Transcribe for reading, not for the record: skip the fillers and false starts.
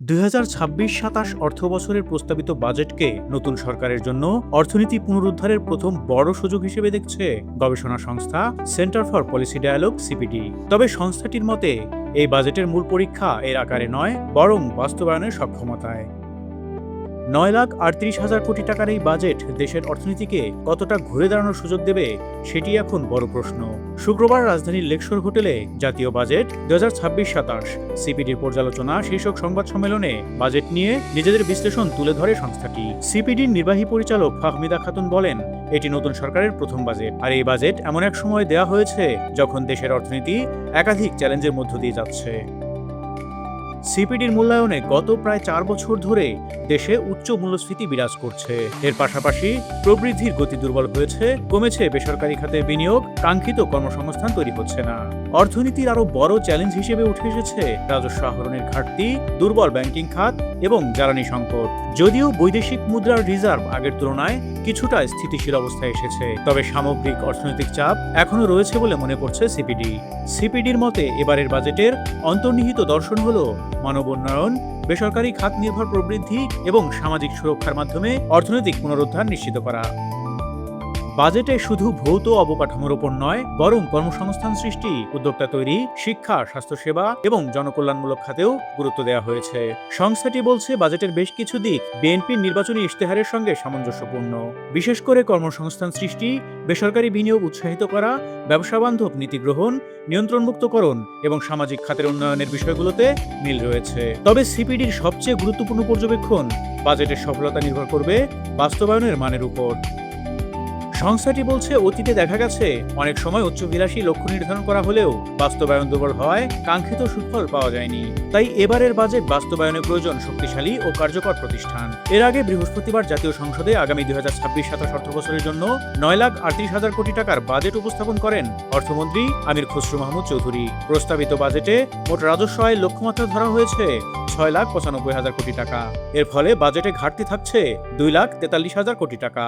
২০২৬-২৭ অর্থবছরের প্রস্তাবিত বাজেটকে নতুন সরকারের জন্য অর্থনীতি পুনরুদ্ধারের প্রথম বড় সুযোগ হিসেবে দেখছে গবেষণা সংস্থা Centre for Policy Dialogue CPD. তবে সংস্থাটির মতে এই বাজেটের মূল পরীক্ষা এর আকারে নয়, বরং বাস্তবায়নের সক্ষমতায়। ৯,৩৮,০০০ কোটি টাকার এই বাজেট দেশের অর্থনীতিকে কতটা ঘুরে দাঁড়ানোর সুযোগ দেবে সেটি এখন বড় প্রশ্ন। শুক্রবার রাজধানীর লেকশোর হোটেলে জাতীয় বাজেট ২০২৬-২৭ সিপিডির পর্যালোচনা শীর্ষক সংবাদ সম্মেলনে বাজেট নিয়ে নিজেদের বিশ্লেষণ তুলে ধরে সংস্থাটি। সিপিডির নির্বাহী পরিচালক ফাহমিদা খাতুন বলেন, এটি নতুন সরকারের প্রথম বাজেট, আর এই বাজেট এমন এক সময় দেয়া হয়েছে যখন দেশের অর্থনীতি একাধিক চ্যালেঞ্জের মধ্য দিয়ে যাচ্ছে। সিপিডির মূল্যায়নে গত প্রায় ৪ বছর ধরে দেশে উচ্চ মূল্যস্ফীতি বিরাজ করছে। এর পাশাপাশি প্রবৃদ্ধির গতি দুর্বল হয়েছে, কমেছে বেসরকারি খাতে বিনিয়োগ, কাঙ্ক্ষিত কর্মসংস্থান তৈরি হচ্ছে না। অর্থনীতির আরও বড় চ্যালেঞ্জ হিসেবে উঠে এসেছে রাজস্ব আহরণের ঘাটতি, দুর্বল ব্যাংকিং খাত এবং জ্বালানি সংকট। যদিও বৈদেশিক মুদ্রার রিজার্ভ আগের তুলনায় কিছুটা স্থিতিশীল অবস্থায় এসেছে, তবে সামগ্রিক অর্থনৈতিক চাপ এখনও রয়েছে বলে মনে করছে সিপিডি। সিপিডির মতে এবারের বাজেটের অন্তর্নিহিত দর্শন হল মানব উন্নয়ন, বেসরকারি খাত নির্ভর প্রবৃদ্ধি এবং সামাজিক সুরক্ষার মাধ্যমে অর্থনৈতিক পুনরুদ্ধার নিশ্চিত করা। বাজেটে শুধু ভৌত অবকাঠামোর ওপর নয়, বরং কর্মসংস্থান সৃষ্টি, উদ্যোক্তা তৈরি, শিক্ষা, স্বাস্থ্যসেবা এবং জনকল্যাণমূলক খাতেও গুরুত্ব দেওয়া হয়েছে। সংস্থাটি বলছে বাজেটের বেশ কিছু দিক বিএনপির নির্বাচনী ইশতেহারের সঙ্গে সামঞ্জস্যপূর্ণ। বিশেষ করে কর্মসংস্থান সৃষ্টি, বেসরকারি বিনিয়োগ উৎসাহিত করা, ব্যবসাবান্ধব নীতি গ্রহণ, নিয়ন্ত্রণমুক্তকরণ এবং সামাজিক খাতের উন্নয়নের বিষয়গুলোতে মিল রয়েছে। তবে সিপিডির সবচেয়ে গুরুত্বপূর্ণ পর্যবেক্ষণ, বাজেটের সফলতা নির্ভর করবে বাস্তবায়নের মানের উপর। সংস্থাটি বলছে, অতীতে দেখা গেছে অনেক সময় উচ্চবিলাসী লক্ষ্য নির্ধারণ করা হলেও বাস্তবায়ন দুর্বল হওয়ায় কাঙ্ক্ষিত সুফল পাওয়া যায়নি। তাই এবারের বাজেট বাস্তবায়নের প্রয়োজন শক্তিশালী ও কার্যকর প্রতিষ্ঠান। এর আগে বৃহস্পতিবার জাতীয় সংসদে আগামী ২০২৬-২৭ অর্থবছরের জন্য ৯,৩৮,০০০ কোটি টাকার বাজেট উপস্থাপন করেন অর্থমন্ত্রী আমির খসরু মাহমুদ চৌধুরী। প্রস্তাবিত বাজেটে মোট রাজস্ব আয়ের লক্ষ্যমাত্রা ধরা হয়েছে ৬,৯৫,০০০ কোটি টাকা। এর ফলে বাজেটে ঘাটতি থাকছে ২,৪৩,০০০ কোটি টাকা।